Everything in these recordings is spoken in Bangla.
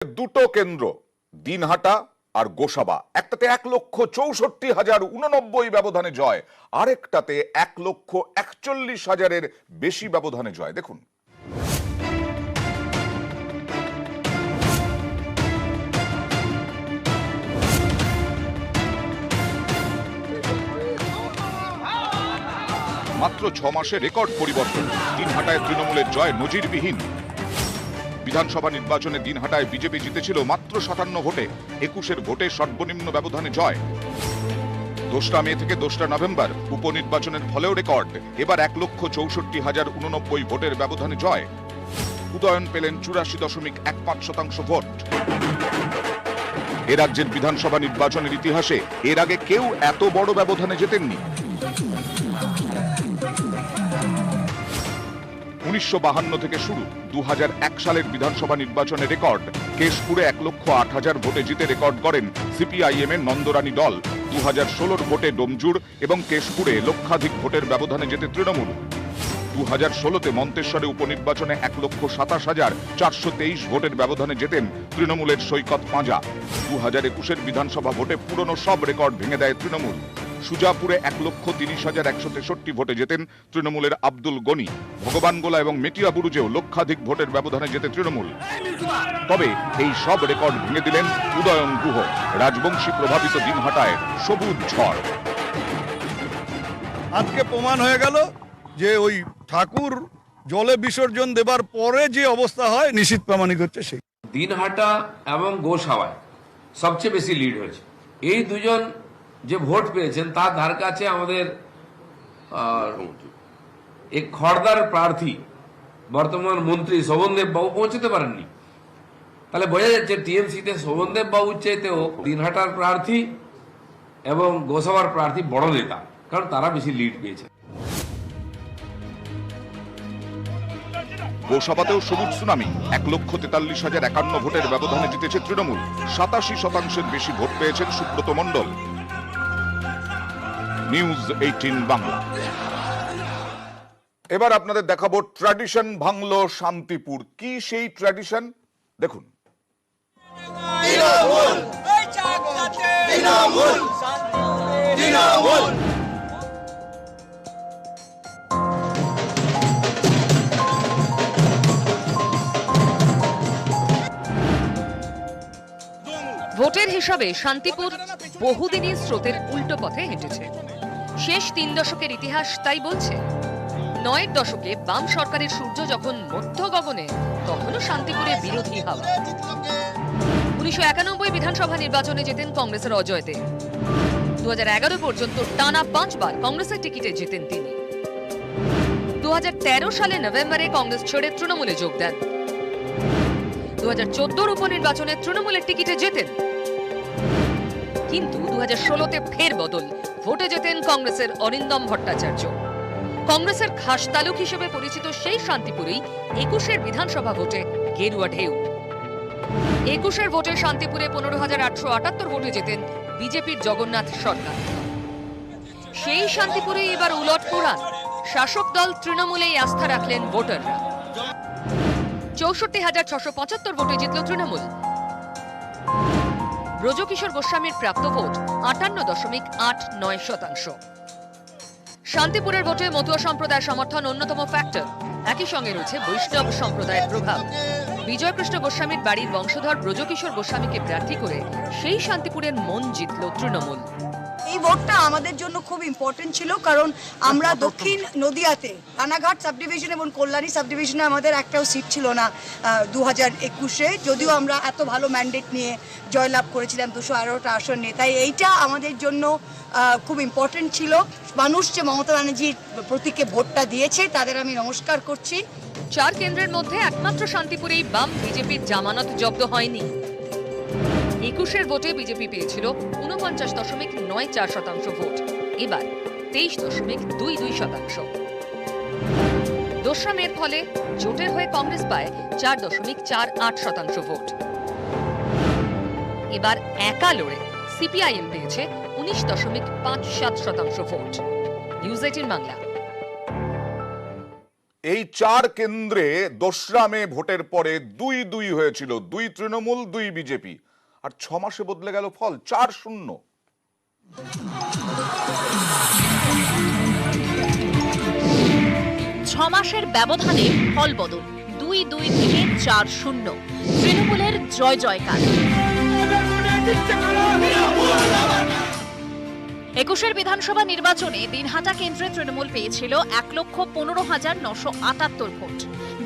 দুটো কেন্দ্র দিনহাটা আর গোসাবা, একটাতে 1,64,089 ব্যবধানে জয়, আরেকটাতে 1,41,000 বেশি ব্যবধানে জয়। দেখুন, মাত্র 6 মাসে রেকর্ড পরিবর্তন। দিনহাটায় তৃণমূলের জয় নজিরবিহীন। বিধানসভা নির্বাচনে দিনহাটায় বিজেপি জিতেছিল মাত্র 57 ভোটে। 21-এর ভোটে সর্বনিম্ন ব্যবধানে জয়। 2রা মে থেকে 2রা নভেম্বর উপনির্বাচনের ফলেও রেকর্ড। এবার 1,64,089 ভোটের ব্যবধানে জয়। উদয়ন পেলেন 84.15% ভোট। এ রাজ্যের বিধানসভা নির্বাচনের ইতিহাসে এর আগে কেউ এত বড় ব্যবধানে জেতেননি। 1952 থেকে শুরু 2001 সালের বিধানসভা নির্বাচনে রেকর্ড। কেশপুরে 1,08,000 ভোটে জিতে রেকর্ড করেন সিপিআইএম এর নন্দরানী দল। 2016 ভোটে ডোমজুর এবং কেশপুরে লক্ষাধিক ভোটের ব্যবধানে জেতে তৃণমূল। 2016-তে মন্তেশ্বরে উপনির্বাচনে 1,27,423 ভোটের ব্যবধানে জেতেন তৃণমূলের সৈকত পাঁজা। 2021-এর বিধানসভা ভোটে পুরনো সব রেকর্ড ভেঙে দেয় তৃণমূল। সুজাপুরে 1,30,163 ভোটে জেতেন তৃণমূলের আব্দুল গনি। ভগবানগোলা এবং মেটিয়াবুরুজেও লক্ষাধিক ভোটের ব্যবধানে জেতে তৃণমূল। তবে এই সব রেকর্ড ভেঙে দিলেন উদয়ন গুহ। রাজবংশী প্রভাবিত দিনহাটায় সবুজ ঝড়। আজকে প্রমাণ হয়ে গেল যে ওই ঠাকুর জলে বিসর্জন দেবার পরে যে অবস্থা হয় নিশ্চিত প্রমাণিত হচ্ছে। সেই দিনহাটা এবং গোসাবায় সবচেয়ে বেশি লিড হয়েছে। এই দুজন যে ভোট পেয়েছেন তার ধার কাছে আমাদের এক খড়দার প্রার্থী বর্তমান মন্ত্রী শোভনদেব বাবু পৌঁছতে পারেননি। তাহলে বোঝা যাচ্ছে টিএমসিতে শোভনদেব বাবুর চাইতেও দিনহাটার প্রার্থী এবং গোসাবার প্রার্থী বড় নেতা, কারণ তারা বেশি লিড পেয়েছে। গোসাবাতেও সবুজ সুনামি। 1,43,051 ভোটের ব্যবধানে জিতেছে তৃণমূল। 87% বেশি ভোট পেয়েছেন সুব্রত মণ্ডল। নিউজ 18 বাংলা। এবার আপনাদের দেখাবো ট্র্যাডিশন ভাঙলো শান্তিপুর। কি সেই ট্র্যাডিশন দেখুন। ভোটের হিসাবে শান্তিপুর বহুদিনই স্রোতের উল্টো পথে হেঁটেছে। শেষ 3 দশকের ইতিহাস তাই বলছে। 9-এর দশকে বাম সরকারের সূর্য যখন মধ্য গগনে, তখনও শান্তিপুরে বিরোধী হাওয়া। 1991 বিধানসভা নির্বাচনে জেতেন কংগ্রেসের অজয় দে। 2011 পর্যন্ত টানা 5 বার কংগ্রেসের টিকিটে জেতেন তিনি। 2013 সালে নভেম্বরে কংগ্রেস ছেড়ে তৃণমূলে যোগ দেন। 2014 উপনির্বাচনে তৃণমূলের টিকিটে জেতেন, কিন্তু 2016-তে ফের বদল। ভোটে জেতেন কংগ্রেসের অরিন্দম ভট্টাচার্য। কংগ্রেসের খাস তালুক হিসেবে পরিচিত সেই শান্তিপুরেই 21-এর বিধানসভা ভোটে গেরুয়া ঢেউ। 21-এর ভোটে শান্তিপুরে 15,878 ভোটে জেতেন বিজেপির জগন্নাথ সরকার। সেই শান্তিপুরেই এবার উলট পুরাণ। শাসক দল তৃণমূলেই আস্থা রাখলেন ভোটাররা। 64,675 ভোটে জিতল তৃণমূল। ব্রজকিশোর গোস্বামীর প্রাপ্ত ভোট 58.89%। শান্তিপুরের ভোটে মতুয়া সম্প্রদায়ের সমর্থন অন্যতম ফ্যাক্টর। একই সঙ্গে রয়েছে বৈষ্ণব সম্প্রদায়ের প্রভাব। বিজয়কৃষ্ণ গোস্বামীর বাড়ির বংশধর ব্রজকিশোর গোস্বামীকে প্রার্থী করে সেই শান্তিপুরের মন জিতল তৃণমূল। এই ভোটটা আমাদের জন্য খুব ইম্পর্টেন্ট ছিল, কারণ আমরা দক্ষিণ নদিয়াতে রানাঘাট সাবডিভিশন এবং কল্যাণী সাবডিভিশনে আমাদের একটাও সিট ছিল না 2021-এ, যদিও আমরা এত ভালো ম্যান্ডেট নিয়ে জয়লাভ করেছিলাম 211টা আসন নিয়ে। তাই এইটা আমাদের জন্য খুব ইম্পর্টেন্ট ছিল। মানুষ যে মমতা ব্যানার্জির প্রতীকে ভোটটা দিয়েছে তাদের আমি নমস্কার করছি। 4 কেন্দ্রের মধ্যে একমাত্র শান্তিপুরেই বাম বিজেপির জামানত জব্দ হয়নি। 21-এর ভোটে বিজেপি পেয়েছিল 49.94% ভোট, এবার 23.22%। 2রা মের ফলে জোটের হয়ে কংগ্রেস পায় 4.48% ভোট। এবার একা লড়ে সিপিআইএম পেয়েছে 19.57% ভোট। নিউজ 18 বাংলা। এই 4 কেন্দ্রে 2রা মে ভোটের পরে 2-2 হয়েছিল, 2 তৃণমূল 2 বিজেপি, আর 6 মাসে বদলে গেল ফল 4-0। মাসের ব্যবধানে ফল বদল 2-2 থেকে 4-0 তৃণমূলের জয় জয়কার। 21 বিধানসভা নির্বাচনে দিনহাটা কেন্দ্রে তৃণমূল পেয়েছিল 1,15,978 ভোট,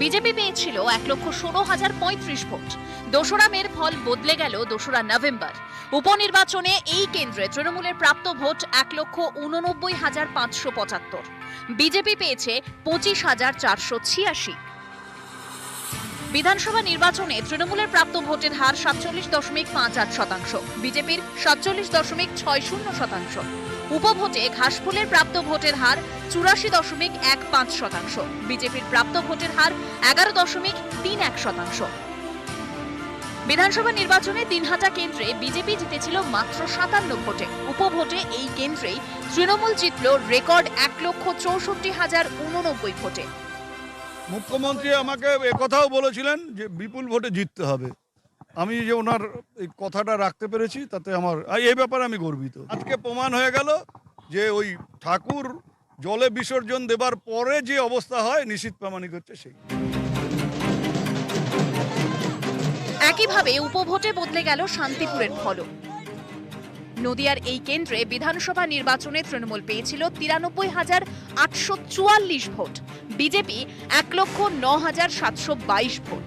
বিজেপি পেয়েছিল 1,16,035 ভোট। 2রা মের ফল বদলে গেল 2রা নভেম্বর। উপনির্বাচনে এই কেন্দ্রে তৃণমূলের প্রাপ্ত ভোট 1,89,575, বিজেপি পেয়েছে 25,486। বিধানসভা নির্বাচনে তৃণমূলের প্রাপ্ত ভোটের হার 47.58%, বিজেপির 47.60%। উপভোটে ঘাসফুলের প্রাপ্ত ভোটের হার 84.15%, বিজেপির প্রাপ্ত ভোটের হার 11.31%। বিধানসভা নির্বাচনে দিনহাটা কেন্দ্রে বিজেপি জিতেছিল মাত্র 57 ভোটে। উপভোটে এই কেন্দ্রেই তৃণমূল জিতল রেকর্ড 1,64,089 ভোটে। মুখ্যমন্ত্রী আমাকে একথাও বলেছিলেন যে বিপুল ভোটে জিততে হবে। আমি যে ওনার এই কথাটা রাখতে পেরেছি তাতে আমার এই ব্যাপারে আমি গর্বিত। আজকে প্রমাণ হয়ে গেল যে ওই ঠাকুর জলে বিসর্জন দেবার পরে যে অবস্থা হয় নিশ্চিত প্রামাণিক হচ্ছে সেই। একইভাবে উপভোটে বদলে গেল শান্তিপুরের ফলও। নদিয়ার এই কেন্দ্রে বিধানসভা নির্বাচনে তৃণমূল পেয়েছিল 93,844 ভোট, বিজেপি 1,09,722 ভোট।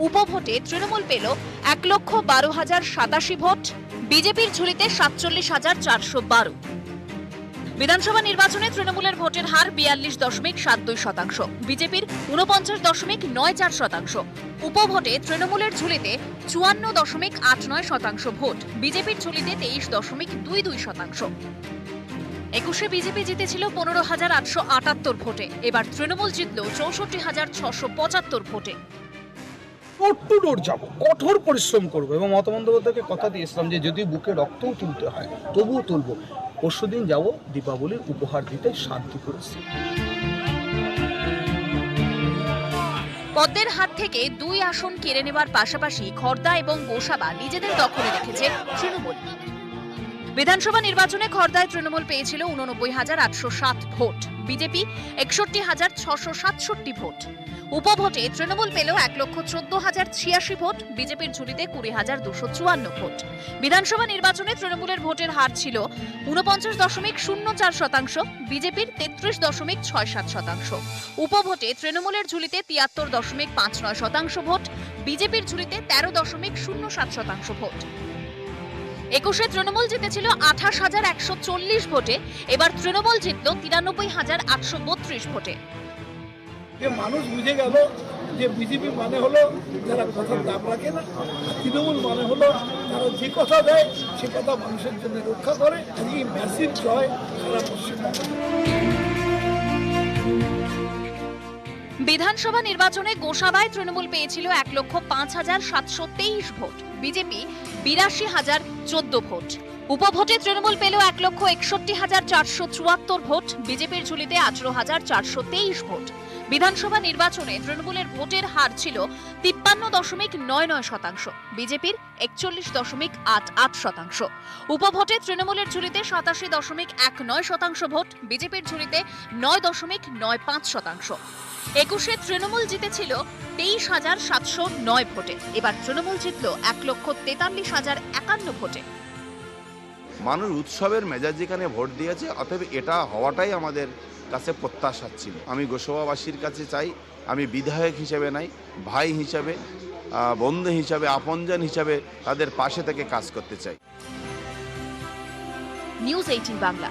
উপভোটে তৃণমূল পেল 1,12,087 ভোট, বিজেপির ঝুলিতে 47,412। বিধানসভা নির্বাচনে তৃণমূলের ভোটের হার 42.72%, বিজেপির 49.94%। উপভোটে তৃণমূলের ঝুলিতে 54.89% ভোট, বিজেপির ঝুলিতে 23.22%। 21 বিজেপি জিতেছিল 15,878 ভোটে, এবার তৃণমূল জিতল 64,675 ভোটে। ডোর টু ডোর যাবো, কঠোর পরিশ্রম করবো এবং মমতা বন্দ্যোপাধ্যায়কে কথা দিয়েছিলাম যে যদি বুকে রক্তও তুলতে হয় তবুও তুলবো। পরশুদিন যাব দীপাবলির উপহার দিতে শান্তিপুরে। পদ্মের হাত থেকে 2 আসন কেড়ে নেবার পাশাপাশি খড়দা এবং গোসাবা নিজেদের দখলে রেখেছে তৃণমূল। বিধানসভা নির্বাচনে খড়দায় তৃণমূল পেয়েছিল 89,807 ভোট, বিজেপি 61,667 ভোট। উপভোটে তৃণমূল পেল 1,14,086 ভোট, বিজেপির ঝুলিতে 20,254 ভোট। বিধানসভা নির্বাচনে তৃণমূলের ভোটের হার ছিল 49.04%, বিজেপির 33.67%। উপভোটে তৃণমূলের ঝুলিতে 73.59% ভোট, বিজেপির ঝুলিতে 13.07% ভোট। 21 তৃণমূল জিতেছিল 28,140 ভোটে, এবার তৃণমূল জিতল 93,832 ভোটে। যে মানুষ বুঝে গেল যে বিজেপি মানে হলো যারা কথার দাম রাখে না, আর তৃণমূল মানে হলো তারা যে কথা দেয় সে কথা মানুষের জন্য রক্ষা করে। আজকে এই ম্যাসিভ জয় সারা পশ্চিমবঙ্গে। বিধানসভা নির্বাচনে গোসাবায় তৃণমূল পেয়েছিল 1,05,723 ভোট, বিজেপি 82,014 ভোট। উপভোটে তৃণমূল পেল 1,61,474 ভোট, বিজেপির ঝুলিতে 18,423 ভোট। বিধানসভা নির্বাচনে তৃণমূলের ভোটের হার ছিল 53.99%, বিজেপির 41.88%। উপভোটে তৃণমূলের ঝুলিতে 87.19% ভোট, বিজেপির ঝুলিতে 9.95%। 21 তৃণমূল জিতেছিল 23,709 ভোটে, এবার তৃণমূল জিতল 1,43,051 ভোটে। মানুষ উৎসবের মেজাজ যেখানে ভোট দিয়েছে, অতএব এটা হওয়াটাই আমাদের কাছে প্রত্যাশা ছিল। আমি গোসাবাবাসীর কাছে চাই, আমি বিধায়ক হিসেবে নাই, ভাই হিসাবে, বন্ধু হিসাবে, আপনজন হিসাবে তাদের পাশে থেকে কাজ করতে চাই। নিউজ 18 বাংলা।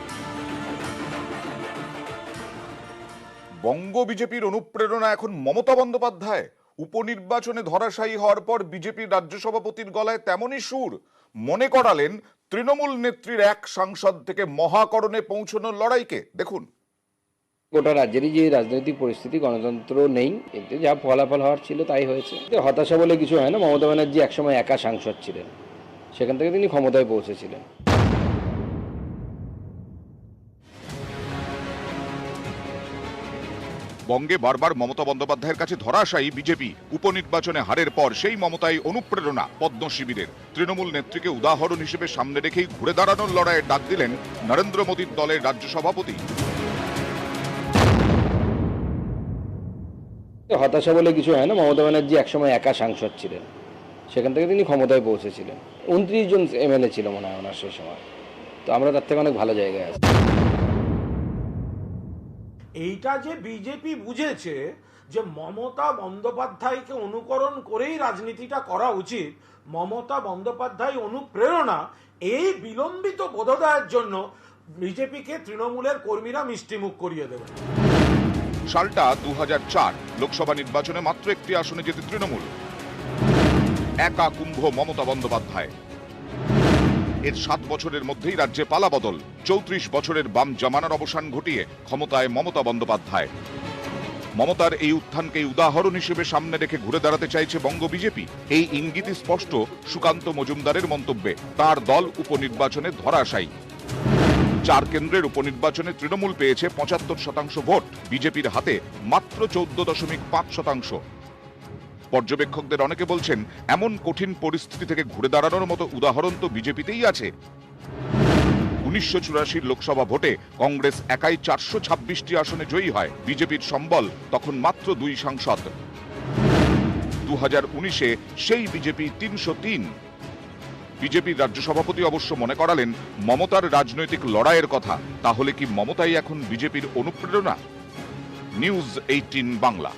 বঙ্গ বিজেপির অনুপ্রেরণা এখন মমতা বন্দ্যোপাধ্যায়। উপনির্বাচনে ধরাশায়ী হওয়ার পর বিজেপির রাজ্য সভাপতির গলায় তেমনই সুর। মনে করালেন তৃণমূল নেত্রীর এক সাংসদ থেকে মহাকরণে পৌঁছানোর লড়াইকে। দেখুন, গোটা রাজ্যেরই যে রাজনৈতিক পরিস্থিতি, গণতন্ত্র নেই, এতে যা ফলাফল হওয়ার ছিল তাই হয়েছে। হতাশা বলে কিছু হয় না। মমতা ব্যানার্জি একসময় একা সাংসদ ছিলেন, সেখান থেকে তিনি ক্ষমতায় পৌঁছেছিলেন। বঙ্গে বারবার মমতা বন্দ্যোপাধ্যায়ের কাছে ধরাশায়ী বিজেপি। উপনির্বাচনে হারের পর সেই মমতাই অনুপ্রেরণা পদ্ম শিবিরের। তৃণমূল নেত্রীকে উদাহরণ হিসেবে সামনে রেখেই ঘুরে দাঁড়ানোর লড়াইয়ে ডাক দিলেন নরেন্দ্র মোদীর দলের রাজ্য সভাপতি। হতাশা বলে কিছু হয় না, মমতা ব্যানার্জি একসময় একা সাংসদ ছিলেন, সেখান থেকে তিনি ক্ষমতায় পৌঁছেছিলেন। 29 জন এমএলএ ছিল মনে হয় ওনার সেই সময়, তো আমরা তার থেকে অনেক ভালো জায়গায় আছি। এইটা যে বিজেপি বুঝেছে যে মমতা বন্দ্যোপাধ্যায়কে অনুকরণ করেই রাজনীতিটা করা উচিত, মমতা বন্দ্যোপাধ্যায় অনুপ্রেরণা, এই বিলম্বিত বোধোদয়ের জন্য বিজেপিকে তৃণমূলের কর্মীরা মিষ্টিমুখ করিয়ে দেবে। সালটা 2004, লোকসভা নির্বাচনে মাত্র একটি আসনে জেতে তৃণমূল। একা কুম্ভ মমতা বন্দ্যোপাধ্যায়। এর 7 বছরের মধ্যেই রাজ্যে পালাবদল। 34 বছরের বাম জামানার অবসান ঘটিয়ে ক্ষমতায় মমতা বন্দ্যোপাধ্যায়। মমতার এই উত্থানকেই উদাহরণ হিসেবে সামনে রেখে ঘুরে দাঁড়াতে চাইছে বঙ্গ বিজেপি। এই ইঙ্গিতই স্পষ্ট সুকান্ত মজুমদারের মন্তব্যে। তার দল উপনির্বাচনে ধরাশায়ী। 4 কেন্দ্রের উপনির্বাচনে তৃণমূল পেয়েছে 75% ভোট, বিজেপির হাতে মাত্র 14.5%। পর্যবেক্ষকদের অনেকে বলছেন, এমন কঠিন পরিস্থিতি থেকে ঘুরে দাঁড়ানোর মতো উদাহরণ তো বিজেপিতেই আছে। 1984 লোকসভা ভোটে কংগ্রেস একাই 426টি আসনে জয়ী হয়। বিজেপির সম্বল তখন মাত্র 2 সাংসদ। 2019-এ সেই বিজেপি 303। বিজেপির রাজ্য সভাপতি অবশ্য মনে করালেন মমতার রাজনৈতিক লড়াইয়ের কথা। তাহলে কি মমতাই এখন বিজেপির অনুপ্রেরণা? নিউজ 18 বাংলা।